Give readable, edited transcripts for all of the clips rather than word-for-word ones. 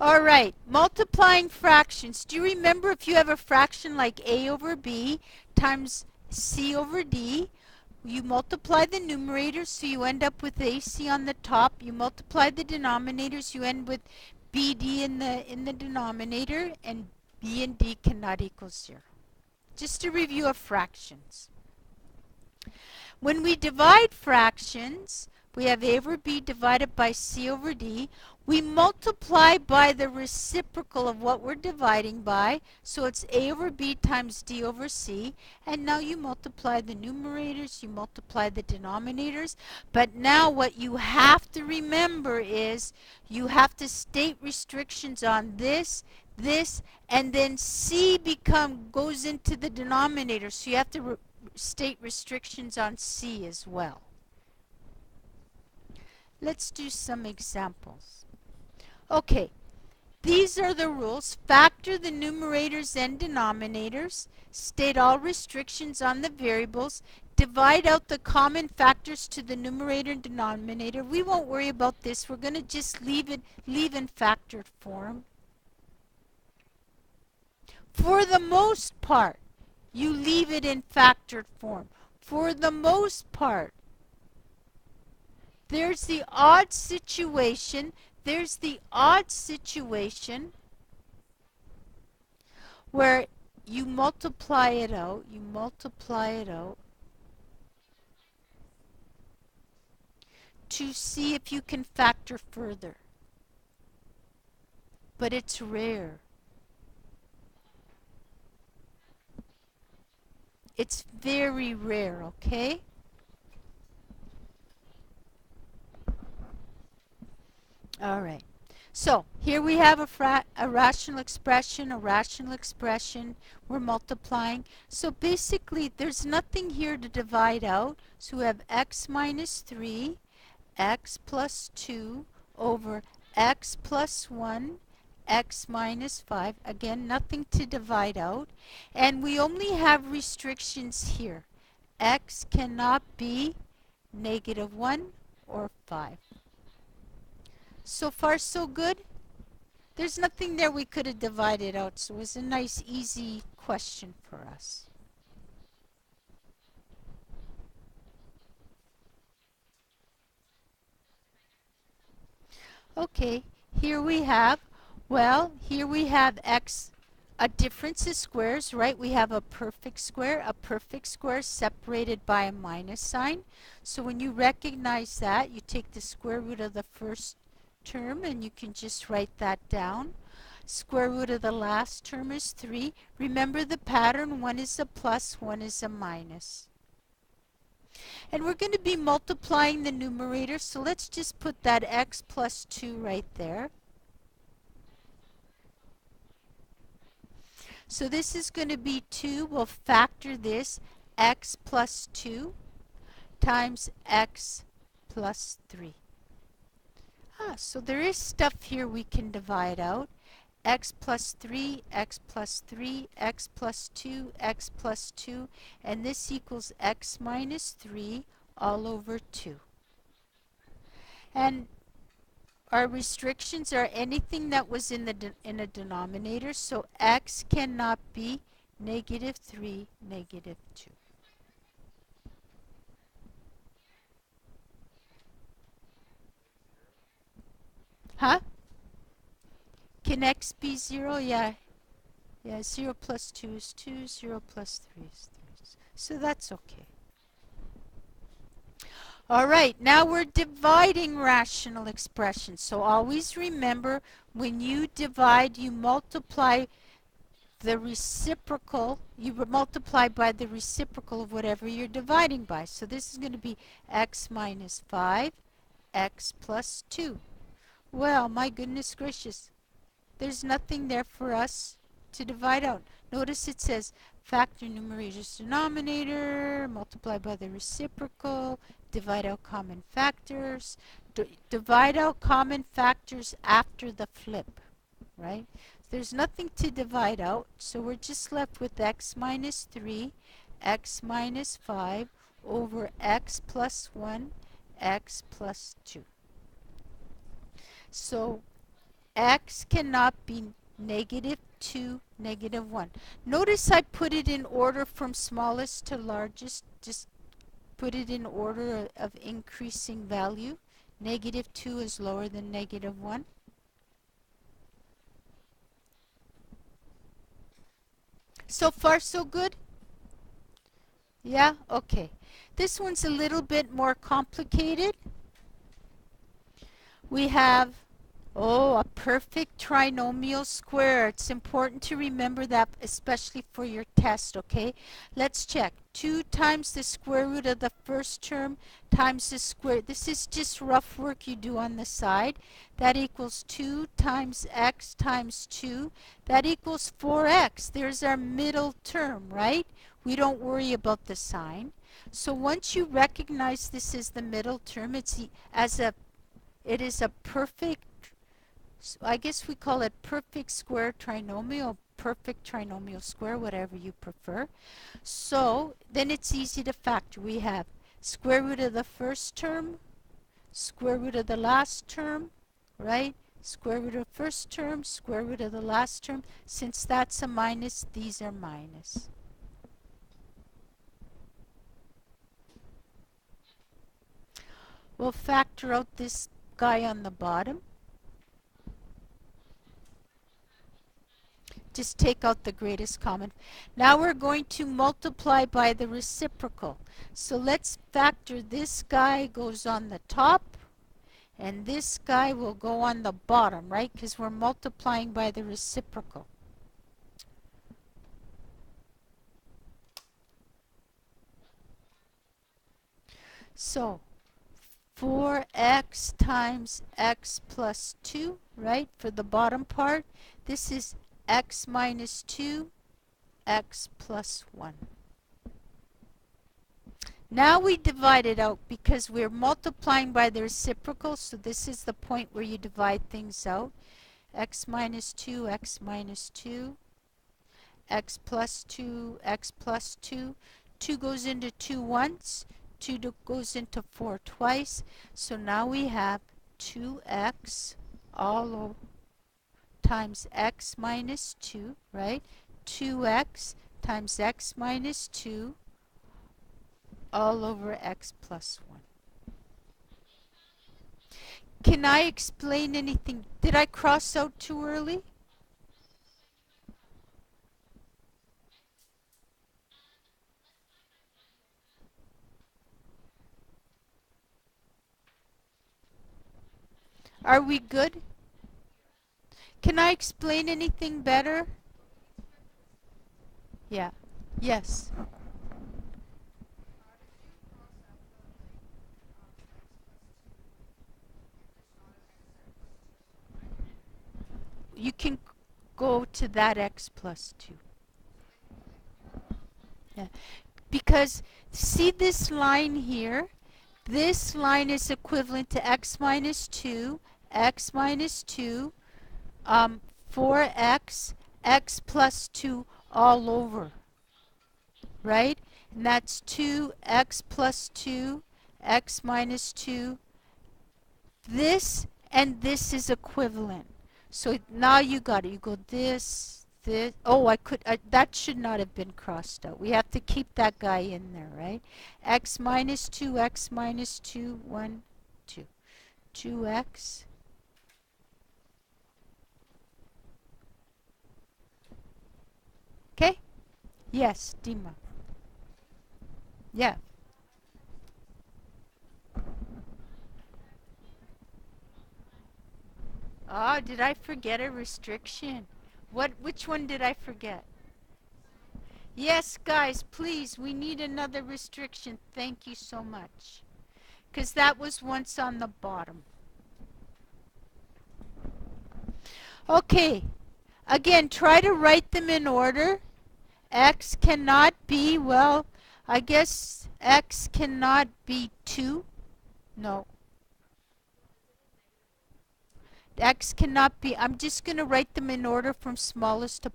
All right, multiplying fractions. Do you remember if you have a fraction like a over b times c over d, you multiply the numerators, so you end up with AC on the top. You multiply the denominators, you end with BD in the denominator, and B and D cannot equal 0. Just a review of fractions. When we divide fractions, we have a over b divided by c over d. We multiply by the reciprocal of what we're dividing by. So it's a over b times d over c. And now you multiply the numerators, you multiply the denominators. But now what you have to remember is you have to state restrictions on this, and then c goes into the denominator. So you have to state restrictions on C as well. Let's do some examples. Okay, these are the rules. Factor the numerators and denominators. State all restrictions on the variables. Divide out the common factors to the numerator and denominator. We won't worry about this. We're going to just leave in factored form. For the most part, you leave it in factored form. For the most part. There's the odd situation. Where you multiply it out. To see if you can factor further. But it's rare. It's very rare, okay? All right. So here we have a rational expression, We're multiplying. So basically, there's nothing here to divide out. So we have x minus 3, x plus 2 over x plus 1, x minus 5. Again, nothing to divide out. And we only have restrictions here. X cannot be -1 or 5. So far, so good. There's nothing there we could have divided out, so it was a nice, easy question for us. Okay, here we have x, a difference of squares, right? We have a perfect square separated by a minus sign. So when you recognize that, you take the square root of the first term and you can just write that down. Square root of the last term is 3. Remember the pattern, one is a plus, one is a minus. And we're going to be multiplying the numerator, so let's just put that x plus 2 right there. So this is going to be 2. We'll factor this, x plus 2 times x plus 3. So there is stuff here we can divide out. X plus 3, x plus 3, x plus 2, x plus 2, and this equals x minus 3 all over 2. And our restrictions are anything that was in a denominator, so x cannot be -3, -2. Huh? Can x be 0? Yeah. Yeah, 0 plus 2 is 2, 0 plus 3 is 3. So that's okay. All right, now we're dividing rational expressions. So always remember, when you divide, you multiply the reciprocal, you multiply by the reciprocal of whatever you're dividing by. So this is going to be x minus 5, x plus 2. Well, my goodness gracious, there's nothing there for us to divide out. Notice it says factor numerator's denominator, multiply by the reciprocal, divide out common factors. Divide out common factors after the flip, right? There's nothing to divide out, so we're just left with x minus 3, x minus 5 over x plus 1, x plus 2. So x cannot be negative 2, negative 1. Notice I put it in order from smallest to largest. Just put it in order of increasing value. Negative 2 is lower than negative 1. So far, so good? Yeah? Okay. This one's a little bit more complicated. We have, oh, a perfect trinomial square. It's important to remember that, especially for your test, okay? Let's check. 2 times the square root of the first term times the square. This is just rough work you do on the side. That equals 2 times x times 2. That equals 4x. There's our middle term, right? We don't worry about the sign. So once you recognize this is the middle term, it is a perfect, I guess we call it perfect square trinomial, perfect trinomial square, whatever you prefer. So then it's easy to factor. We have square root of the first term, square root of the last term, right? Square root of first term, square root of the last term. Since that's a minus, these are minus. We'll factor out this guy on the bottom. Just take out the greatest common. Now we're going to multiply by the reciprocal. So let's factor this guy goes on the top, and this guy will go on the bottom, right? Because we're multiplying by the reciprocal. So 4x times x plus 2, right? For the bottom part, this is x minus 2, x plus 1. Now we divide it out because we're multiplying by the reciprocal, so this is the point where you divide things out. X minus 2, x minus 2, x plus 2, x plus 2. 2 goes into 2 once, 2 goes into 4 twice, so now we have 2x all over times x minus 2, right? 2x times x minus 2 all over x plus 1. Can I explain anything? Did I cross out too early? Are we good? Can I explain anything better? Yeah. Yes. You can go to that x plus 2. Yeah. Because see this line here? This line is equivalent to x minus 2, x minus 2, 4x, x plus 2 all over, right? And that's 2x plus 2, x minus 2. This and this is equivalent. So now you got it. You go this, this. Oh, that should not have been crossed out. We have to keep that guy in there, right? X minus 2, x minus 2, 1, 2. 2x. Okay? Yes, Dima. Yeah. Oh, did I forget a restriction? Which one did I forget? Yes, guys, please, we need another restriction. Thank you so much. Because that was once on the bottom. Okay, again, try to write them in order. X cannot be, well, I guess x cannot be 2. No. X cannot be, I'm just going to write them in order from smallest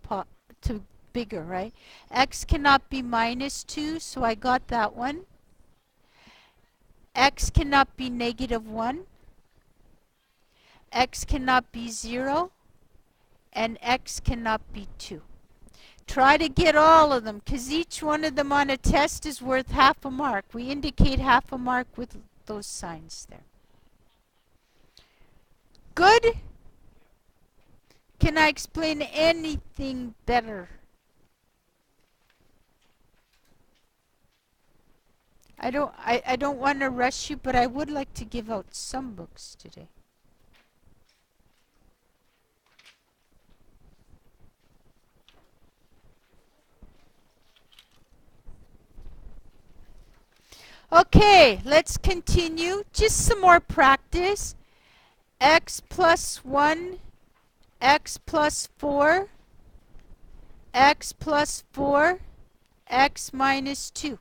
to bigger, right? X cannot be minus 2, so I got that one. X cannot be negative 1. x cannot be 0, and x cannot be 2. Try to get all of them, because each one of them on a test is worth half a mark. We indicate half a mark with those signs there. Good? Can I explain anything better? I don't want to rush you, but I would like to give out some books today. Okay, let's continue. Just some more practice. X plus 1, x plus 4, x plus 4, x minus 2.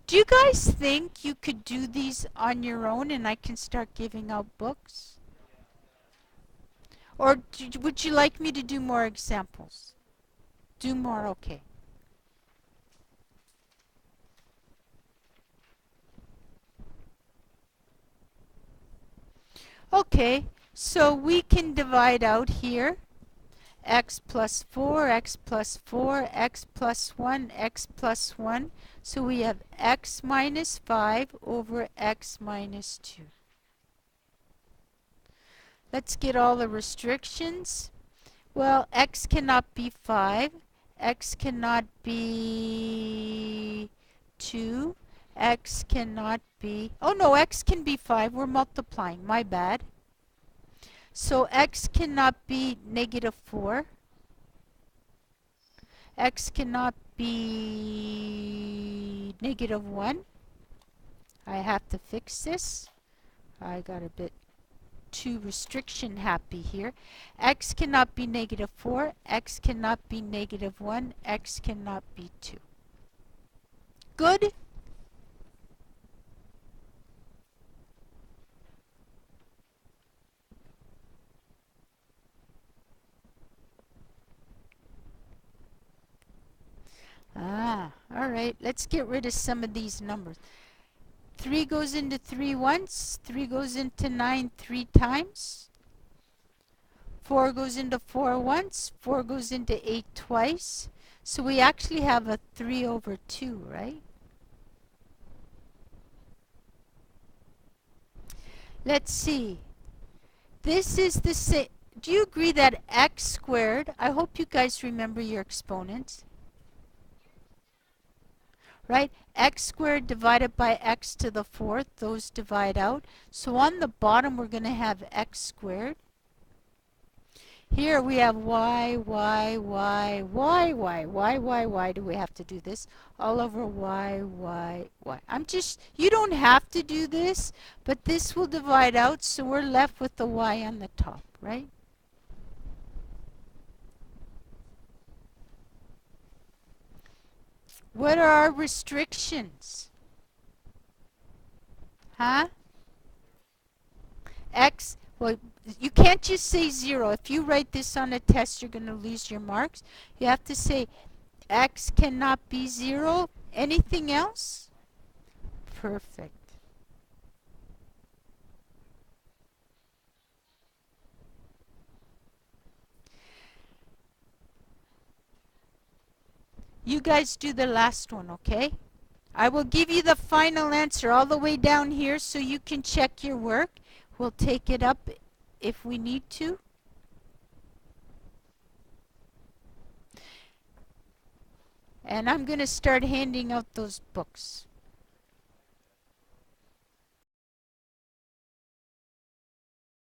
Do you guys think you could do these on your own and I can start giving out books? Or would you like me to do more examples? Do more, okay. Okay, so we can divide out here x plus 4, x plus 4, x plus 1, x plus 1. So we have x minus 5 over x minus 2. Let's get all the restrictions. Well, x cannot be 5, x cannot be 2, x cannot be, oh no, x can be 5, we're multiplying, my bad. So x cannot be negative 4, x cannot be negative 1. I have to fix this. I got a bit too restriction happy here. X cannot be negative 4, x cannot be negative 1, x cannot be 2. Good? All right, let's get rid of some of these numbers. 3 goes into 3 once, 3 goes into 9 3 times. 4 goes into 4 once, 4 goes into 8 twice. So we actually have a 3 over 2, right? Let's see. This is the same. Do you agree that x squared, I hope you guys remember your exponents, right? X squared divided by x to the 4th, those divide out. So on the bottom we're going to have x squared. Here we have y do we have to do this? All over y. You don't have to do this, but this will divide out, so we're left with the y on the top, right? What are our restrictions? Huh? X, well, you can't just say 0. If you write this on a test, you're going to lose your marks. You have to say x cannot be 0. Anything else? Perfect. You guys do the last one, okay? I will give you the final answer all the way down here so you can check your work. We'll take it up if we need to. And I'm going to start handing out those books.